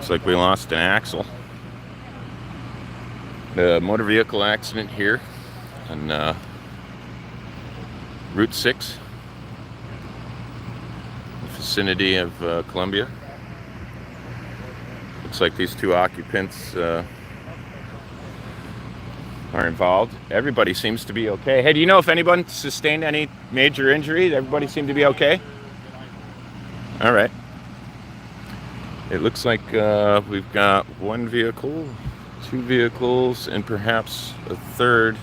Looks like we lost an axle. The motor vehicle accident here on Route 6, the vicinity of Columbia. Looks like these two occupants are involved. Everybody seems to be okay. Hey, do you know if anyone sustained any major injury? Everybody seemed to be okay? All right. It looks like we've got one vehicle, two vehicles, and perhaps a third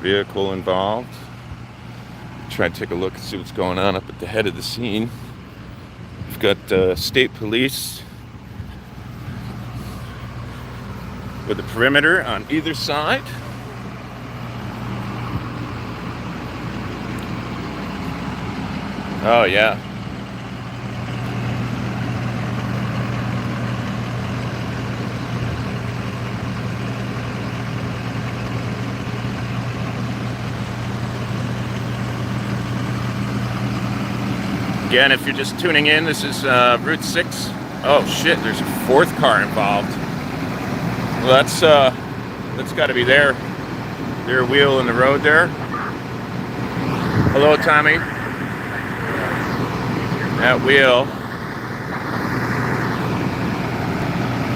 vehicle involved. Try to take a look and see what's going on up at the head of the scene. We've got state police with a perimeter on either side. Oh yeah. Again, if you're just tuning in, this is Route 6. Oh shit, there's a fourth car involved. Well, that's got to be their wheel in the road there. Hello, Tommy. That wheel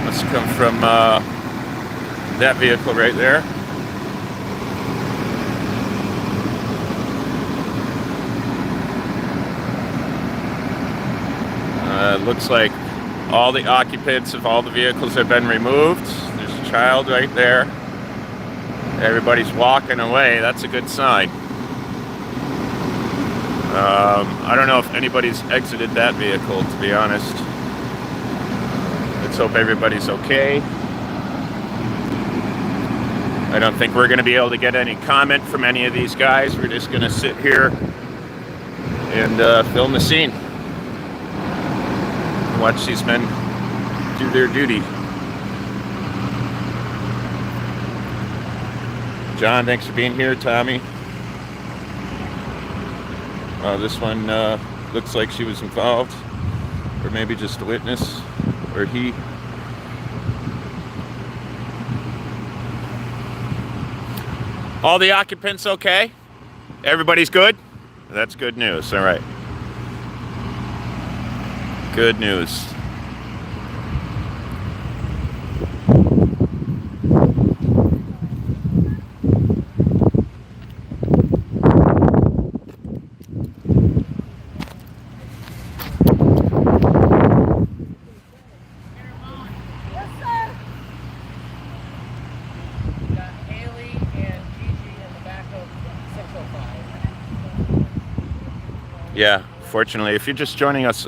must come from that vehicle right there. Looks like all the occupants of all the vehicles have been removed. There's a child right there. Everybody's walking away. That's a good sign. I don't know if anybody's exited that vehicle, to be honest. Let's hope everybody's okay. I don't think we're going to be able to get any comment from any of these guys. We're just going to sit here and film the scene. Watch these men do their duty. John, thanks for being here. Tommy. This one looks like she was involved, or maybe just a witness, or he. All the occupants okay? Everybody's good? That's good news. All right. Good news. Yeah, fortunately, if you're just joining us,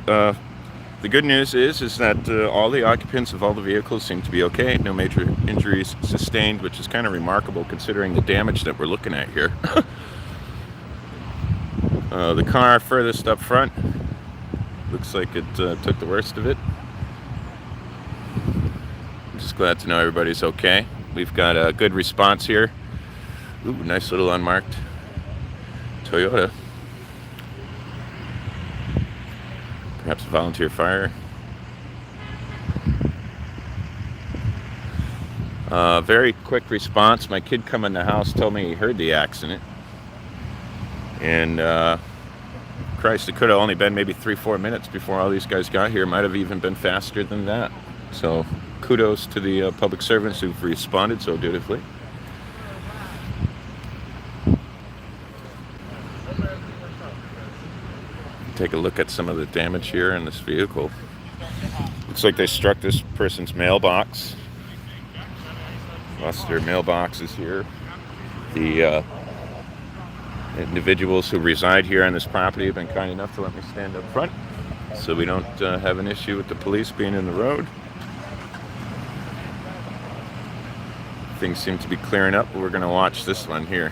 the good news is that all the occupants of all the vehicles seem to be okay. No major injuries sustained, which is kind of remarkable considering the damage that we're looking at here. The car furthest up front looks like it took the worst of it. I'm just glad to know everybody's okay. We've got a good response here. Ooh, nice little unmarked Toyota. Perhaps a volunteer fire. Very quick response. My kid come in the house, told me he heard the accident. And Christ, it could have only been maybe 3-4 minutes before all these guys got here. Might have even been faster than that. So kudos to the public servants who've responded so dutifully. Take a look at some of the damage here in this vehicle. Looks like they struck this person's mailbox. Lost their mailboxes here. The individuals who reside here on this property have been kind enough to let me stand up front so we don't have an issue with the police being in the road. Things seem to be clearing up, but we're going to watch this one here.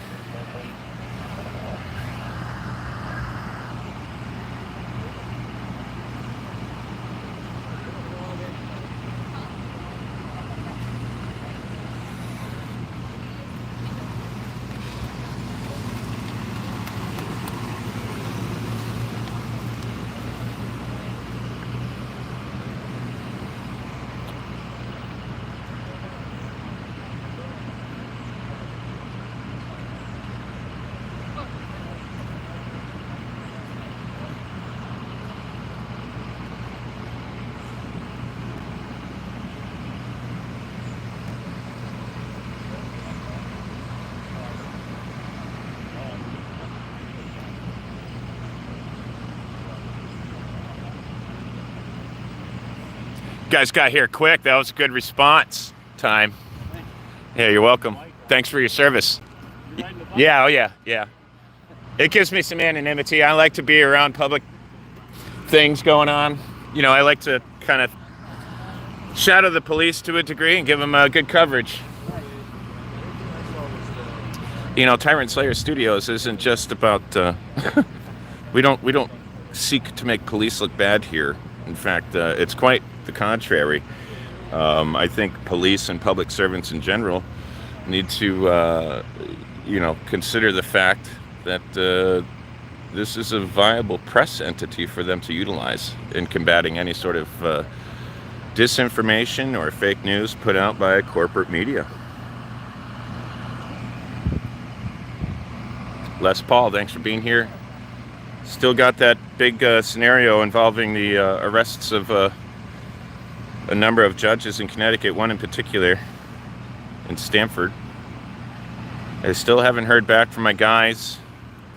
guys got here quick. That was a good response time. Yeah, you're welcome. Thanks for your service. Yeah, oh yeah. It gives me some anonymity. I like to be around public things going on. You know, I like to kind of shadow the police to a degree and give them good coverage. You know, Tyrant Slayer Studios isn't just about. We don't seek to make police look bad here. In fact, it's quite the contrary. I think police and public servants in general need to, consider the fact that this is a viable press entity for them to utilize in combating any sort of disinformation or fake news put out by corporate media. Les Paul, thanks for being here. Still got that big scenario involving the arrests of a number of judges in Connecticut, one in particular in Stamford. I still haven't heard back from my guys.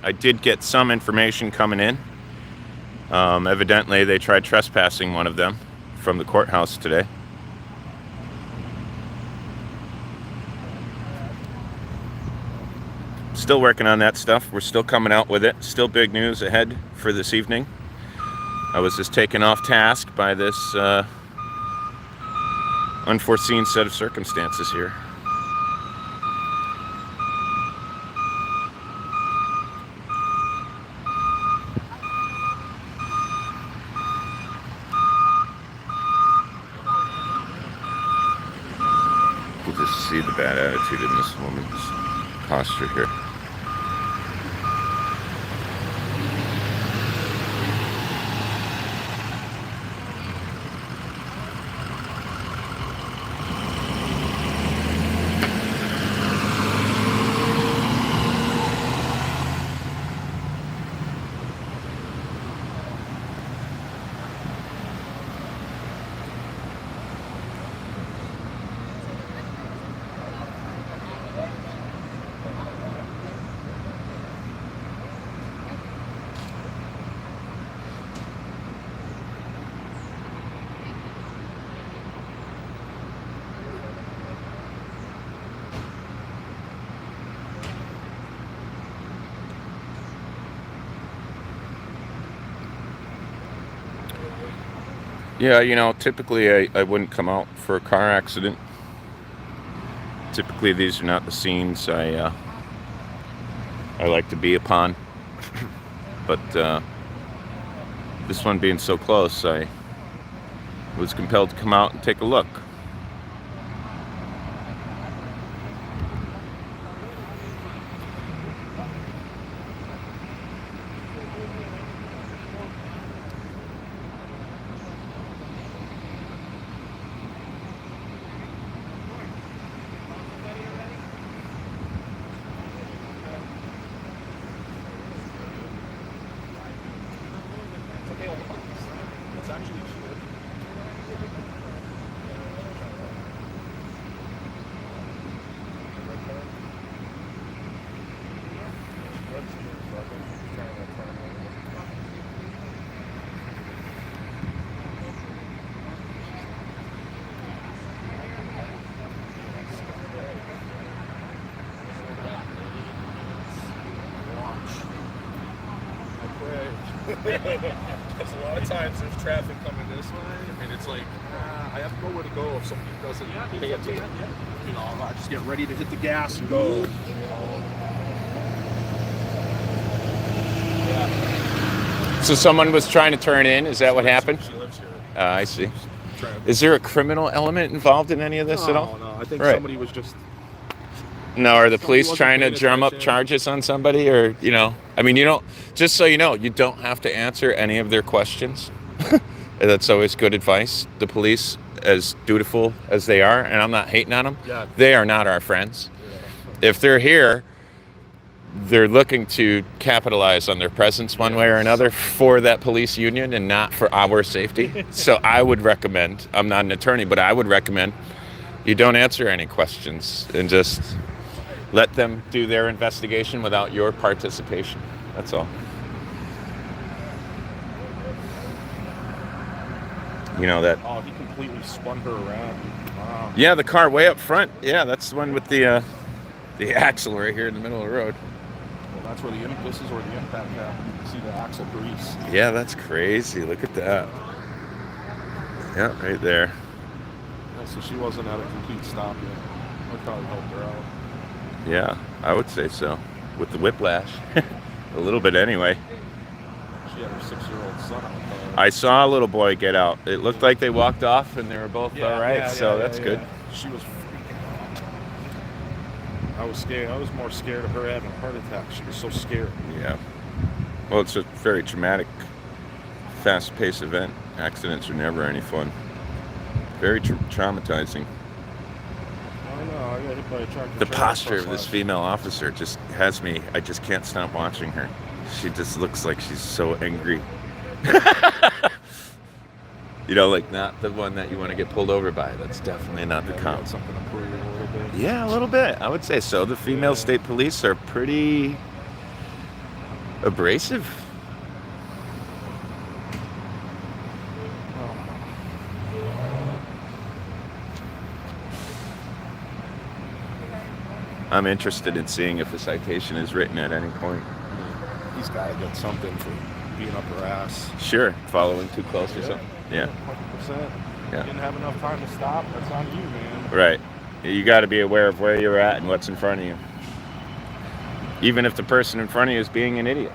I did get some information coming in. Evidently, they tried trespassing one of them from the courthouse today. Still working on that stuff. We're still coming out with it. Still big news ahead for this evening. I was just taken off task by this unforeseen set of circumstances here. You can just see the bad attitude in this woman's posture here. Yeah, you know, typically I wouldn't come out for a car accident. Typically these are not the scenes I like to be upon. But this one being so close, I was compelled to come out and take a look. Because a lot of times there's traffic coming this way, and it's like, I have nowhere to go if somebody doesn't pay attention. You know, I just get ready to hit the gas and go. Yeah. So someone was trying to turn in, is that what happened? She lives here. I see. Is there a criminal element involved in any of this at all? No, I think Right. somebody was just... No, are the police wasn't trying to paying drum up attention. charges on somebody, or, you know, I mean, you don't, just so you know, you don't have to answer any of their questions. That's always good advice. The police, as dutiful as they are, and I'm not hating on them, they are not our friends. If they're here, they're looking to capitalize on their presence one way or another for that police union and not for our safety. So I would recommend, I'm not an attorney, but I would recommend you don't answer any questions and just let them do their investigation without your participation. That's all. You know that? Oh, he completely spun her around. Wow. Yeah, the car way up front. Yeah, that's the one with the axle right here in the middle of the road. Well, that's where this is where the impact happened. You can see the axle grease. Yeah, that's crazy. Look at that. Yeah, right there. Yeah, so she wasn't at a complete stop yet. I probably helped her out. Yeah, I would say so. With the whiplash. A little bit anyway. She had her 6-year-old son on the car. I saw a little boy get out. It looked like they walked off and they were both all right, so that's good. She was freaking out. I was scared. I was more scared of her having a heart attack. She was so scared. Yeah. Well, it's a very traumatic, fast-paced event. Accidents are never any fun. Very traumatizing. I don't know. I got hit by a truck. The posture of this female officer just has me, I just can't stop watching her. She just looks like she's so angry. You know, like not the one that you want to get pulled over by. That's definitely not the cop. Something to prove a little bit. Yeah, a little bit. I would say so. The female state police are pretty abrasive. I'm interested in seeing if a citation is written at any point. He's got to get something for being up her ass. Sure, following too close or something. Yeah. 100%. Yeah. Didn't have enough time to stop. That's on you, man. Right. You got to be aware of where you're at and what's in front of you. Even if the person in front of you is being an idiot.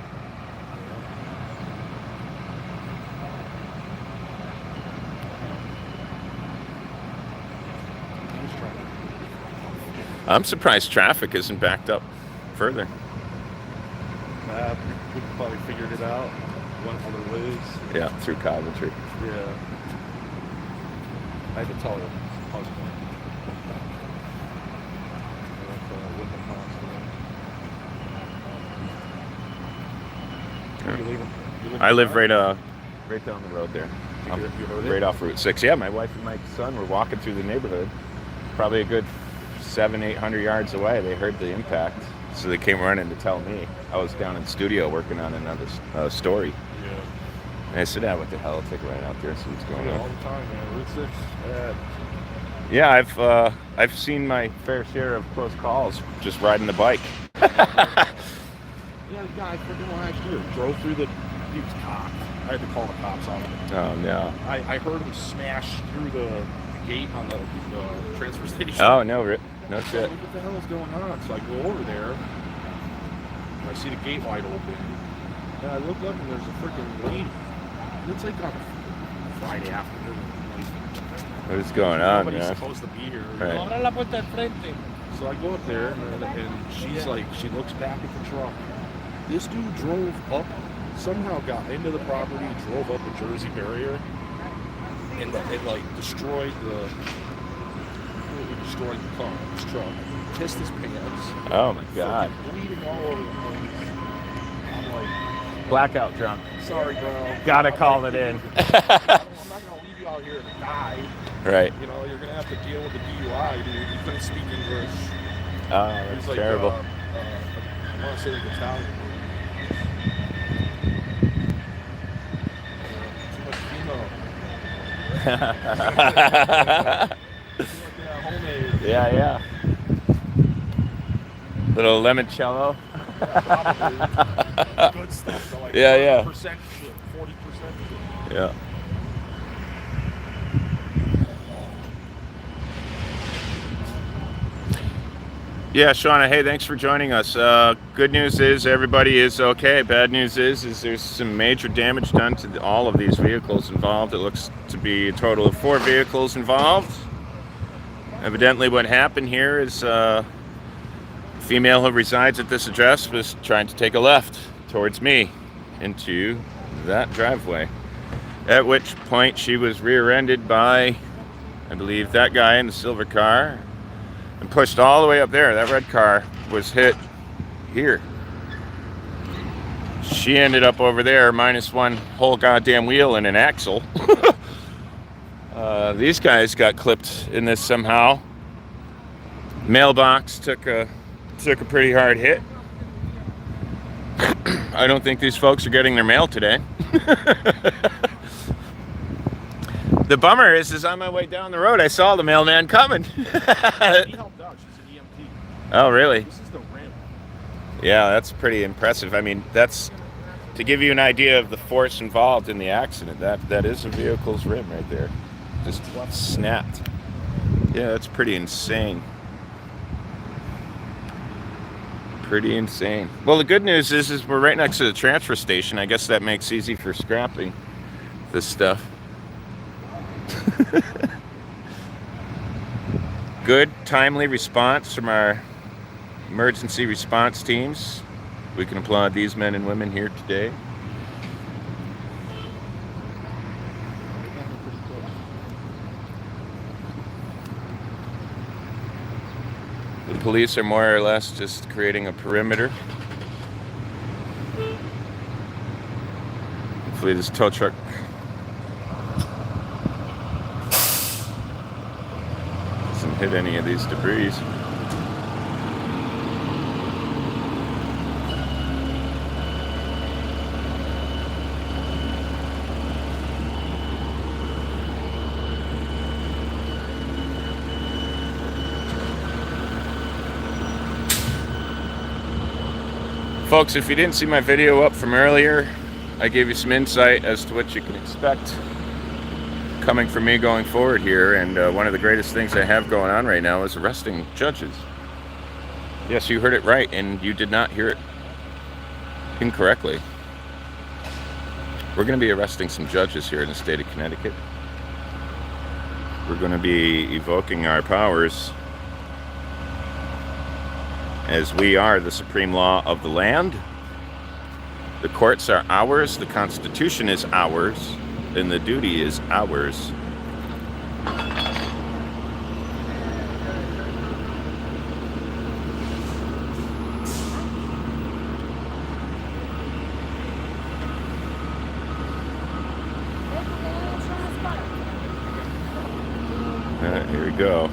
I'm surprised traffic isn't backed up further. We probably figured it out. Went other ways. Yeah, through Coventry. Yeah. I had to tell her husband. I live right down the road there. You heard it? Right off Route 6. Yeah, my wife and my son were walking through the neighborhood. Probably a good 700-800 yards away. They heard the impact, so they came running to tell me. I was down in the studio working on another story. Yeah. And I said, what the hell? I'll take a ride out there and see what's going on. All the time, man. Route 6. Yeah, I've seen my fair share of close calls just riding the bike. Yeah, the guy freaking last year drove through he was cocked. I had to call the cops on him. Oh, no. I heard him smash through the gate on the transfer station. Oh, no shit. What the hell is going on? So I go over there, and I see the gate wide open. And I look up, and there's a freaking lady. And it's like on a Friday afternoon. What is going on, Nobody's man? supposed to be here. Right. So I go up there, and she's like, she looks back at the truck. This dude drove up, somehow got into the property, drove up the Jersey barrier, and like destroyed the car, his truck. Pissed his pants. Oh my God. Bleeding all over the place. I'm like, Blackout drunk. sorry, bro. Gotta call it in. I'm not gonna leave you out here to die. Right. You know, you're gonna have to deal with the DUI, dude. You couldn't speak English. Oh, that's He's terrible. I want to say like Italian. Too much homemade. Yeah. Little limoncello. Good stuff. So like Yeah. 40% shit, 40%. Yeah. Yeah, Shauna, hey, thanks for joining us. Good news is everybody is okay. Bad news is there's some major damage done to all of these vehicles involved. It looks to be a total of 4 vehicles involved. Evidently what happened here is a female who resides at this address was trying to take a left towards me into that driveway. At which point she was rear-ended by, I believe, that guy in the silver car. And pushed all the way up there. That red car was hit here. She ended up over there, minus one whole goddamn wheel and an axle. These guys got clipped in this somehow. Mailbox took a pretty hard hit. I don't think these folks are getting their mail today. The bummer is on my way down the road, I saw the mailman coming. He helped out. She's an EMT. Oh, really? This is the rim. Yeah, that's pretty impressive. I mean, that's to give you an idea of the force involved in the accident. That is a vehicle's rim right there. Just snapped. Yeah, that's pretty insane. Pretty insane. Well, the good news is we're right next to the transfer station. I guess that makes easy for scrapping this stuff. Good, timely response from our emergency response teams. We can applaud these men and women here today. The police are more or less just creating a perimeter. Hopefully this tow truck doesn't hit any of these debris. Folks, if you didn't see my video up from earlier, I gave you some insight as to what you can expect coming from me going forward here, and one of the greatest things I have going on right now is arresting judges. Yes, you heard it right, and you did not hear it incorrectly. We're going to be arresting some judges here in the state of Connecticut. We're going to be evoking our powers as we are the supreme law of the land. The courts are ours, the Constitution is ours, and the duty is ours. Here we go.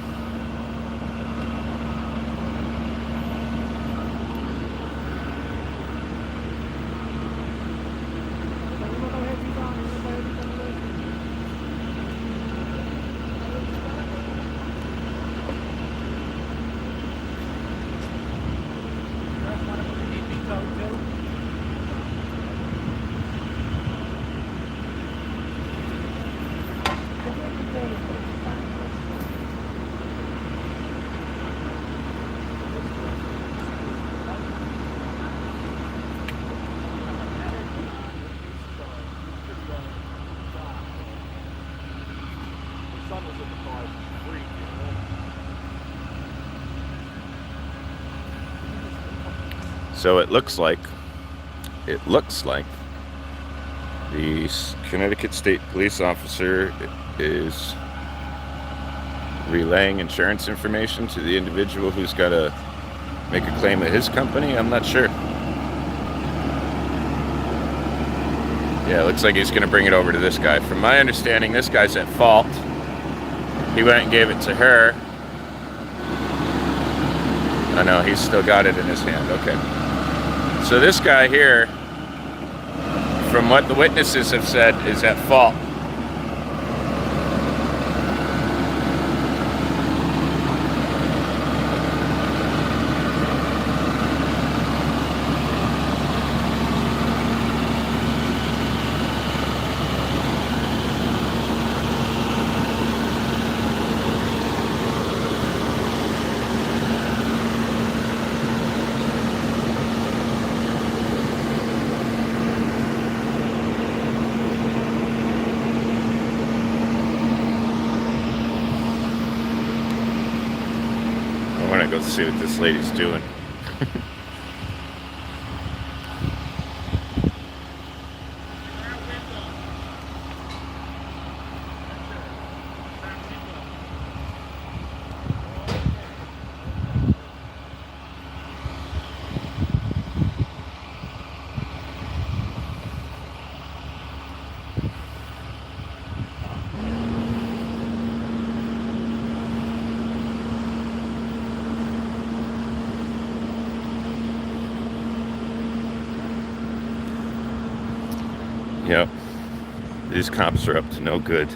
So it looks like the Connecticut State Police officer is relaying insurance information to the individual who's got to make a claim at his company. I'm not sure. Yeah, it looks like he's going to bring it over to this guy. From my understanding, this guy's at fault. He went and gave it to her. Oh no, he's still got it in his hand. Okay. So this guy here, from what the witnesses have said, is at fault. I want to go see what this lady's doing. Yep. These cops are up to no good.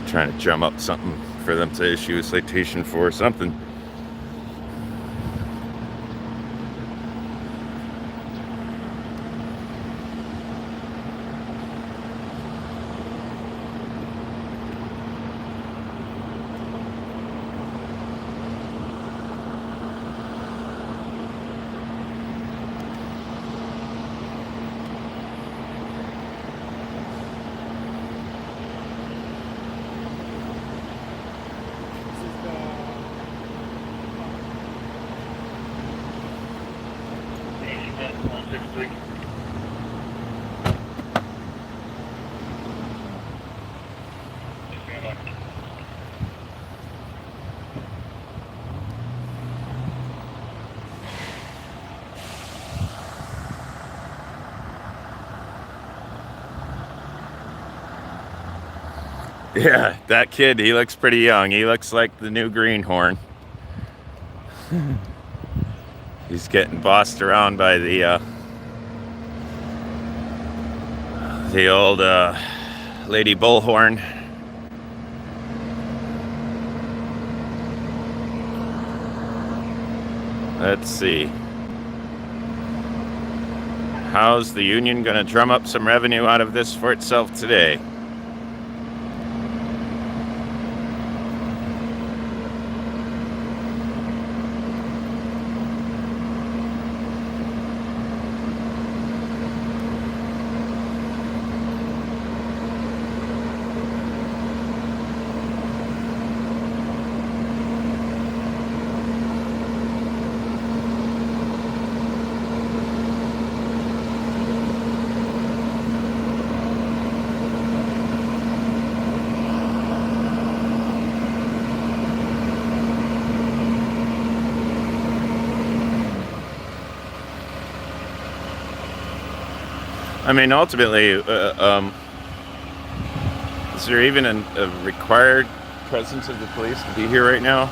trying to drum up something for them to issue a citation for or something. Yeah, that kid, he looks pretty young. He looks like the new greenhorn. He's getting bossed around by the old Lady Bullhorn. Let's see. How's the union going to drum up some revenue out of this for itself today? I mean, ultimately, is there even a required presence of the police to be here right now?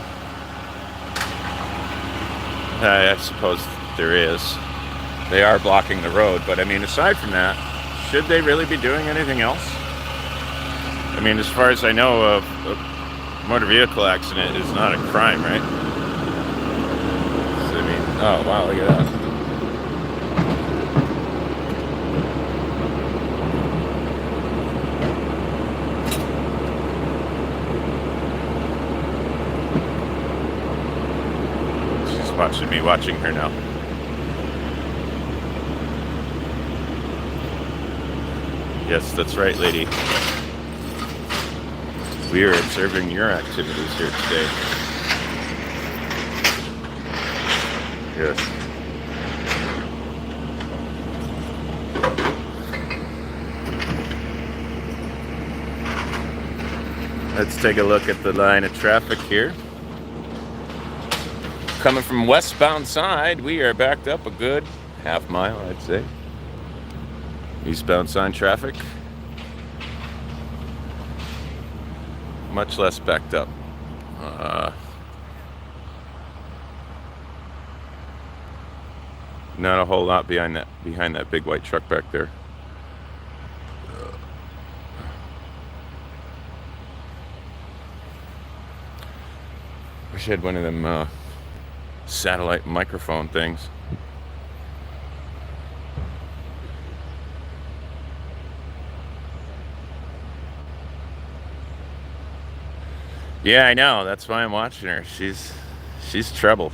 I suppose there is. They are blocking the road, but I mean, aside from that, should they really be doing anything else? I mean, as far as I know, a motor vehicle accident is not a crime, right? So, I mean, oh wow, look at that. Watching her now. Yes, that's right, lady. We are observing your activities here today. Yes. Let's take a look at the line of traffic here. Coming from westbound side, we are backed up a good half mile, I'd say. Eastbound side traffic, much less backed up. Not a whole lot behind that big white truck back there. Wish I had one of them satellite microphone things. Yeah, I know. That's why I'm watching her. She's trouble.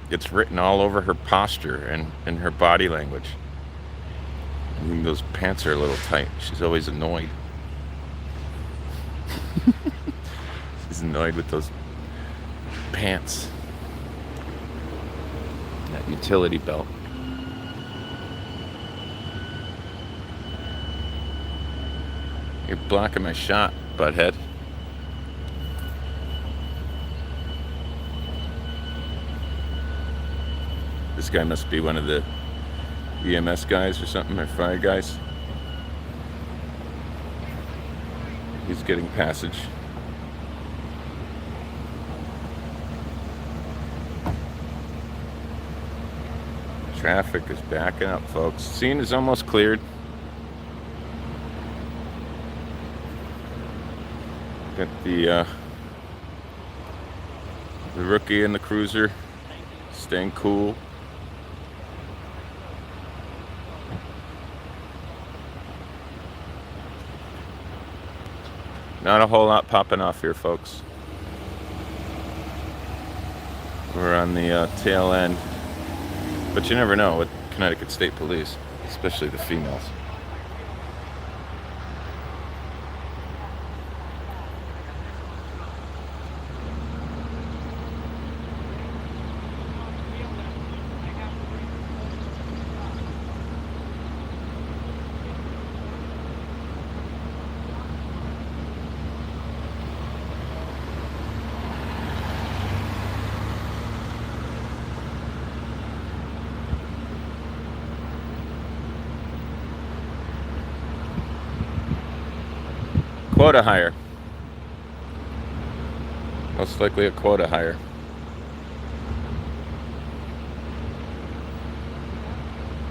It's written all over her posture and her body language. I mean, those pants are a little tight. She's always annoyed. She's annoyed with those pants. That utility belt. You're blocking my shot, butthead. This guy must be one of the EMS guys or something, or fire guys. He's getting passage. Traffic is backing up, folks. Scene is almost cleared. Got the rookie and the cruiser staying cool. Not a whole lot popping off here, folks. We're on the tail end. But you never know with Connecticut State Police, especially the females. Quota hire. Most likely a quota hire.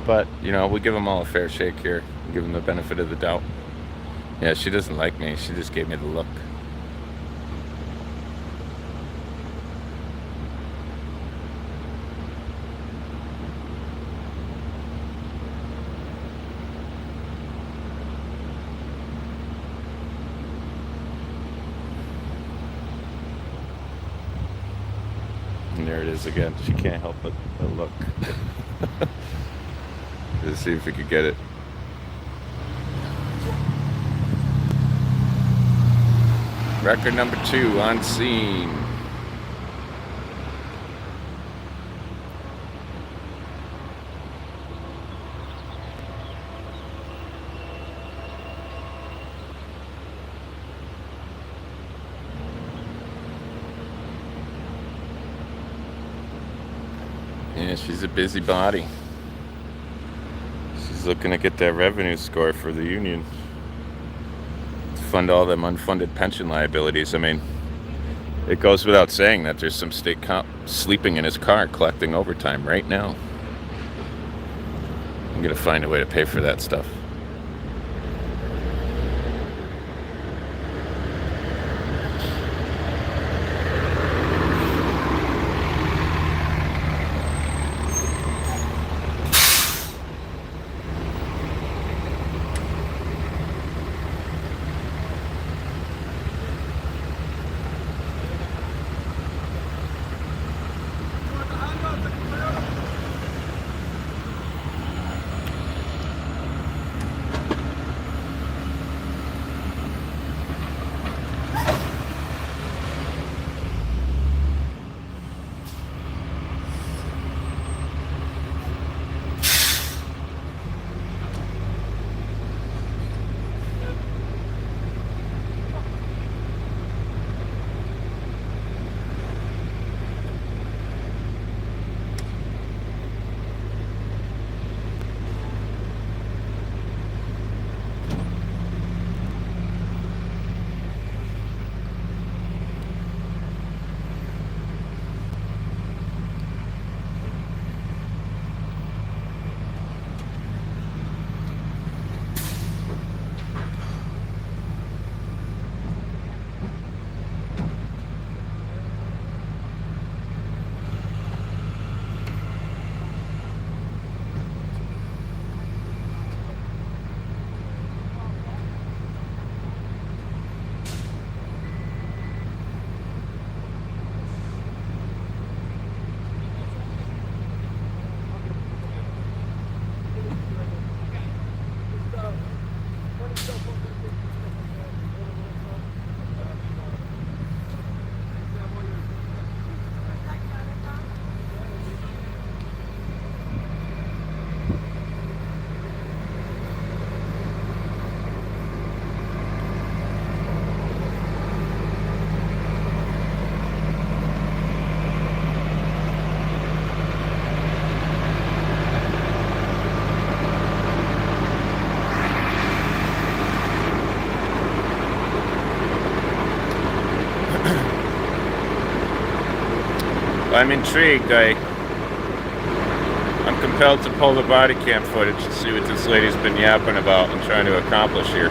But, you know, we give them all a fair shake here. Give them the benefit of the doubt. Yeah, she doesn't like me. She just gave me the look. And there it is again. She can't help but look. Let's see if we could get it. Record number 2 on scene. Yeah, she's a busybody. She's looking to get that revenue score for the union. To fund all them unfunded pension liabilities. I mean, it goes without saying that there's some state cop sleeping in his car collecting overtime right now. I'm gonna find a way to pay for that stuff. I'm intrigued. I'm compelled to pull the body cam footage and see what this lady's been yapping about and trying to accomplish here.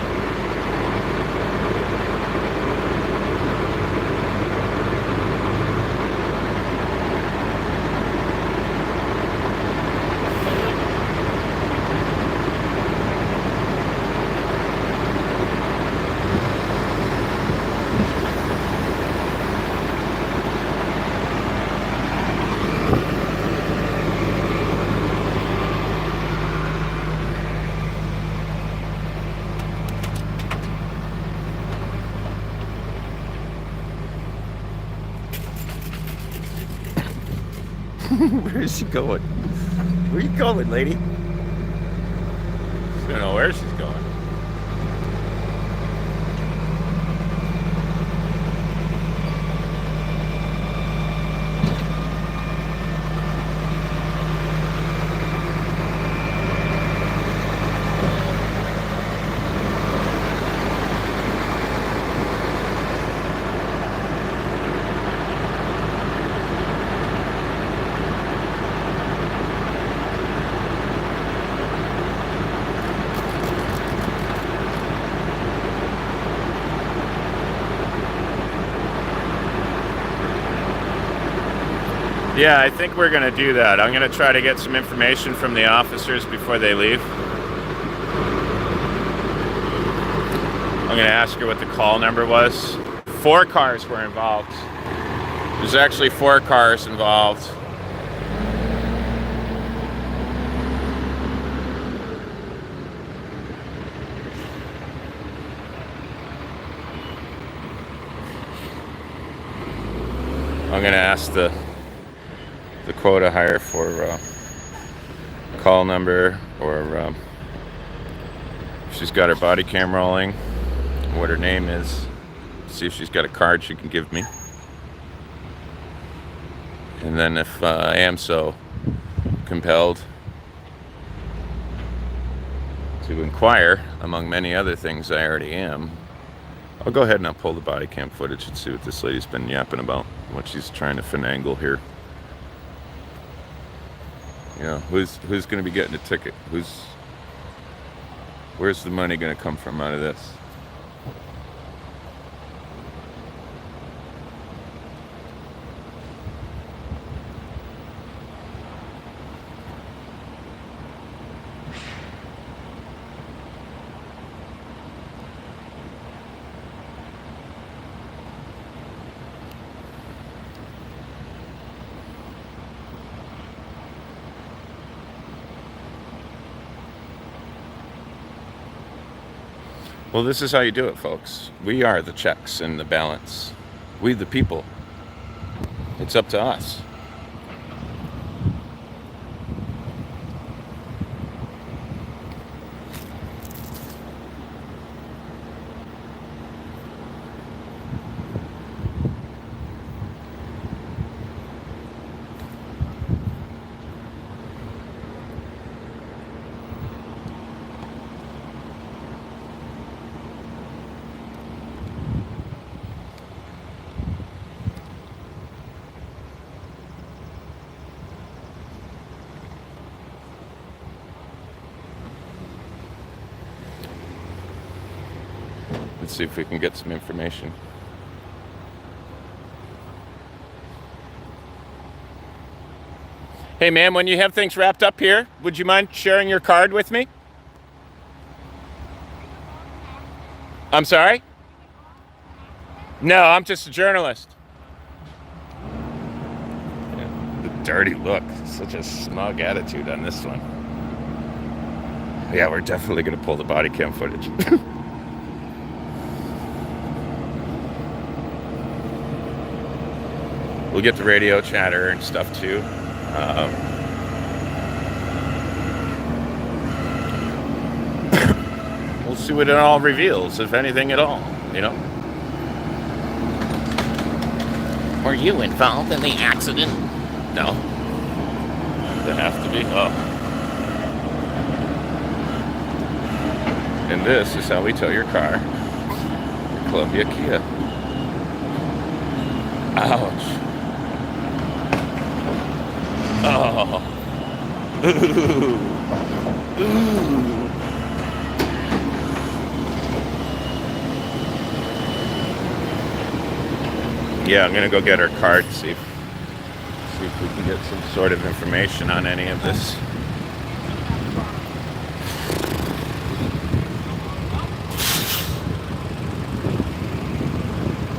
Where is she going? Where are you going, lady? I don't know where she's going. Yeah, I think we're going to do that. I'm going to try to get some information from the officers before they leave. I'm going to ask her what the call number was. 4 cars were involved. There's actually 4 cars involved. I'm going to ask the quota hire for call number, or if she's got her body cam rolling, what her name is, see if she's got a card she can give me. And then if I am so compelled to inquire, among many other things I already am, I'll go ahead and I'll pull the body cam footage and see what this lady's been yapping about, what she's trying to finagle here. You know, who's going to be getting a ticket? Where's the money going to come from out of this? Well, this is how you do it, folks. We are the checks and the balance. We the people. It's up to us. Let's see if we can get some information. Hey, ma'am, when you have things wrapped up here, would you mind sharing your card with me? I'm sorry? No, I'm just a journalist. Yeah, the dirty look. Such a smug attitude on this one. Yeah, we're definitely going to pull the body cam footage. We'll get the radio chatter and stuff too. We'll see what it all reveals, if anything at all, you know? Were you involved in the accident? No. They have to be? Oh. And this is how we tow your car. Columbia Kia. Ouch. Oh. Ooh. Ooh. Yeah, I'm gonna go get her card, see if we can get some sort of information on any of this.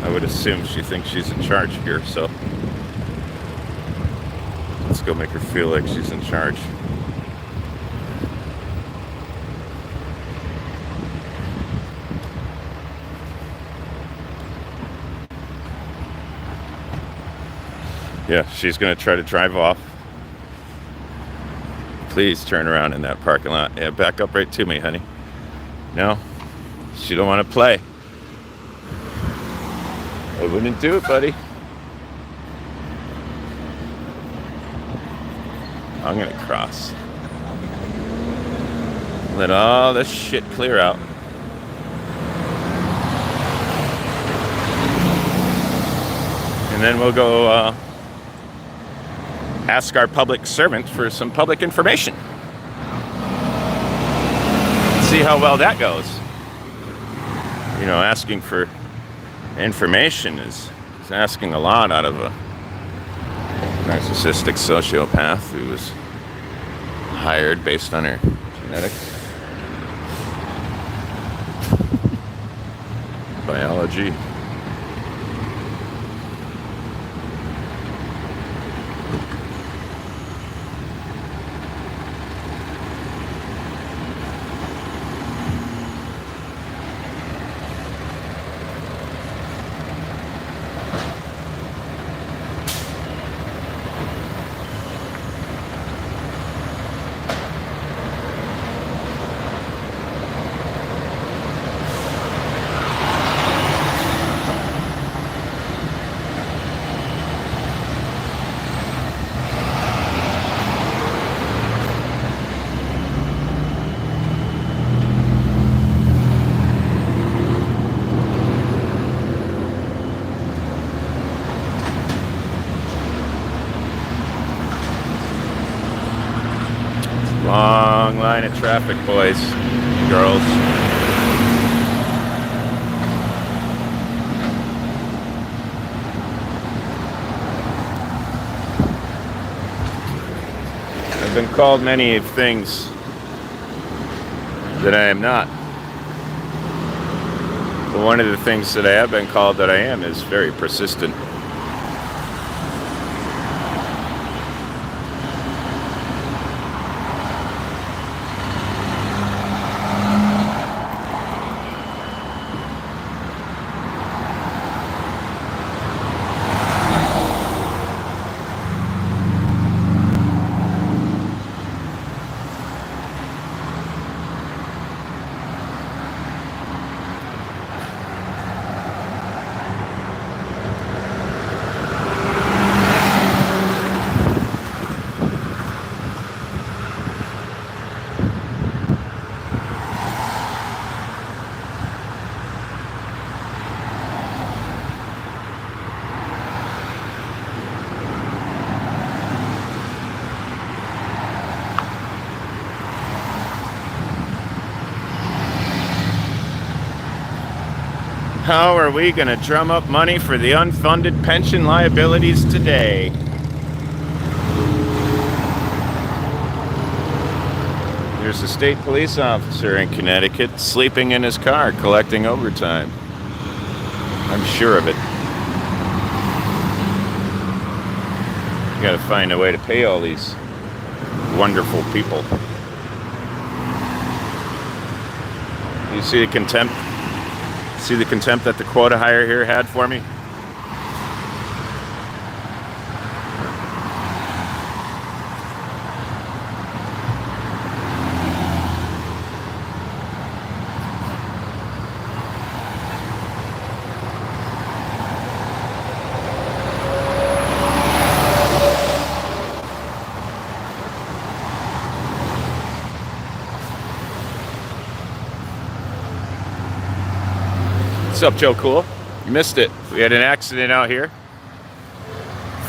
I would assume she thinks she's in charge here, so let's go make her feel like she's in charge. Yeah, she's going to try to drive off Please turn around in that parking lot. Yeah, back up right to me, honey. No, she don't want to play. I wouldn't do it, buddy. I'm gonna cross. Let all this shit clear out. And then we'll go ask our public servant for some public information. See how well that goes. You know, asking for information is asking a lot out of a narcissistic sociopath who was hired based on her genetics, biology. Long line of traffic, boys and girls. I've been called many things that I am not. But one of the things that I have been called that I am is very persistent. How are we going to drum up money for the unfunded pension liabilities today? There's a state police officer in Connecticut sleeping in his car collecting overtime. I'm sure of it. You got to find a way to pay all these wonderful people. You see the contempt? See the contempt that the quota hire here had for me? What's up, Joe Cool? You missed it. We had an accident out here.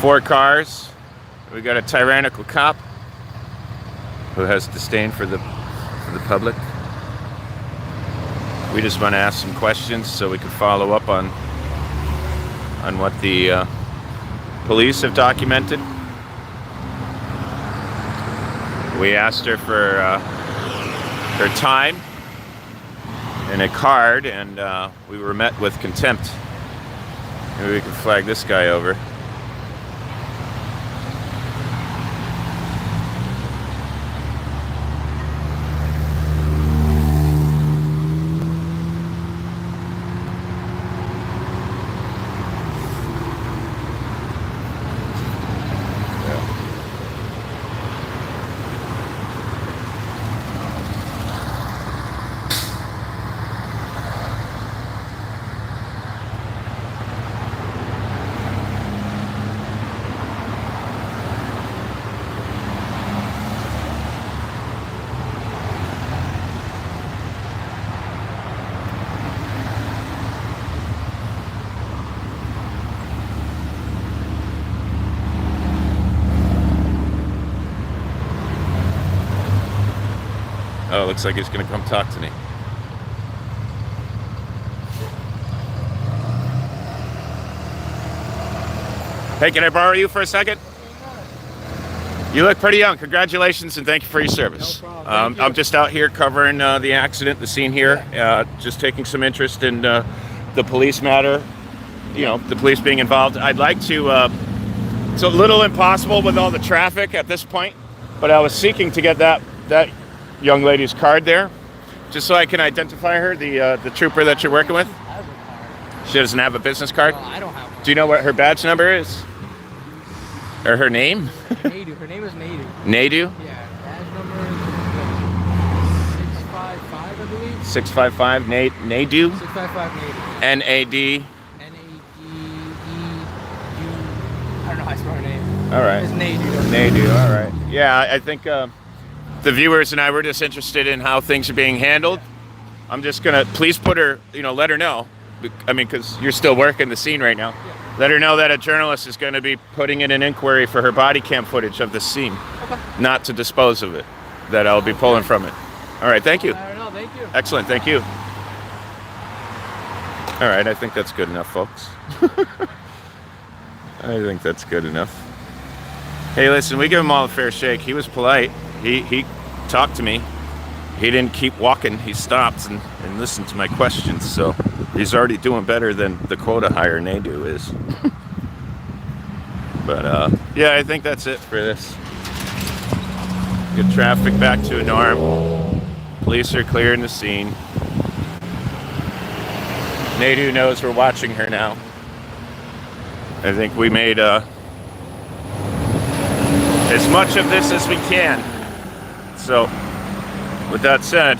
4 cars. We got a tyrannical cop who has disdain for the public. We just want to ask some questions so we can follow up on what the police have documented. We asked her for her time and a card, and we were met with contempt. Maybe we can flag this guy over. looks like he's going to come talk to me. Hey, can I borrow you for a second? You look pretty young. Congratulations and thank you for your service. No problem. Thank you. I'm just out here covering the accident, the scene here, just taking some interest in the police matter, you know, the police being involved. I'd like to, it's a little impossible with all the traffic at this point, but I was seeking to get that young lady's card there, just so I can identify her, the trooper that you're working with. I have a card. She doesn't have a business card? No, I don't have one. Do you know what her badge number is? Or her name? Nadu. Her name is Nadu. Nadu? Yeah. Badge number is 655, I believe. 655 Nadu? 655 Nadu. N-A-D. N-A-D-E-U. I don't know how I spell her name. All right. It's Nadu. Nadu, all right. Yeah, I think the viewers and I were just interested in how things are being handled. I'm just going to, please put her, you know, let her know. I mean, because you're still working the scene right now. Yeah. Let her know that a journalist is going to be putting in an inquiry for her body cam footage of the scene, Okay. not to dispose of it, that I'll be pulling from it. All right, thank you. I don't know. Thank you. Excellent, thank you. All right, I think that's good enough, folks. I think that's good enough. Hey, listen, we give him all a fair shake. He was polite. He talked to me. He didn't keep walking. He stopped and listened to my questions. So he's already doing better than the quota hire Nadu is. But yeah, I think that's it for this. Get traffic back to a norm. Police are clearing the scene. Nadu knows we're watching her now. I think we made as much of this as we can. So, with that said,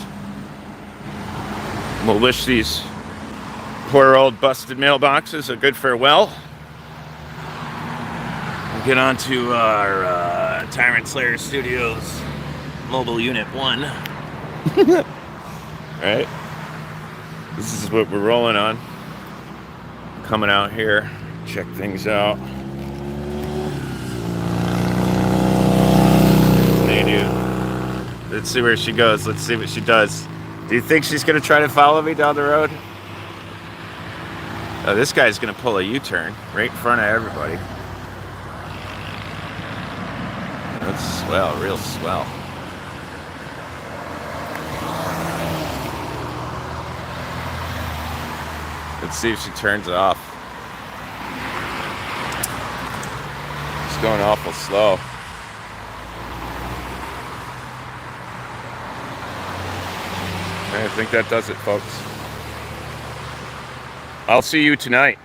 we'll wish these poor old busted mailboxes a good farewell. We'll get on to our Tyrant Slayer Studios Mobile Unit 1. Right? This is what we're rolling on. Coming out here, check things out. Let's see where she goes. Let's see what she does. Do you think she's going to try to follow me down the road? Oh, this guy's going to pull a U-turn right in front of everybody. That's swell, real swell. Let's see if she turns it off. It's going awful slow. I think that does it, folks. I'll see you tonight,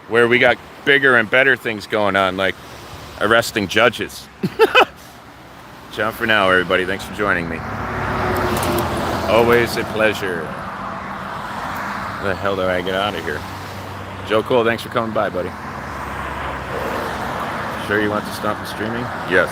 where we got bigger and better things going on, like arresting judges. Ciao for now, everybody. Thanks for joining me. Always a pleasure. How the hell do I get out of here? Joe Cole, thanks for coming by, buddy. Sure you want to stop the streaming? Yes.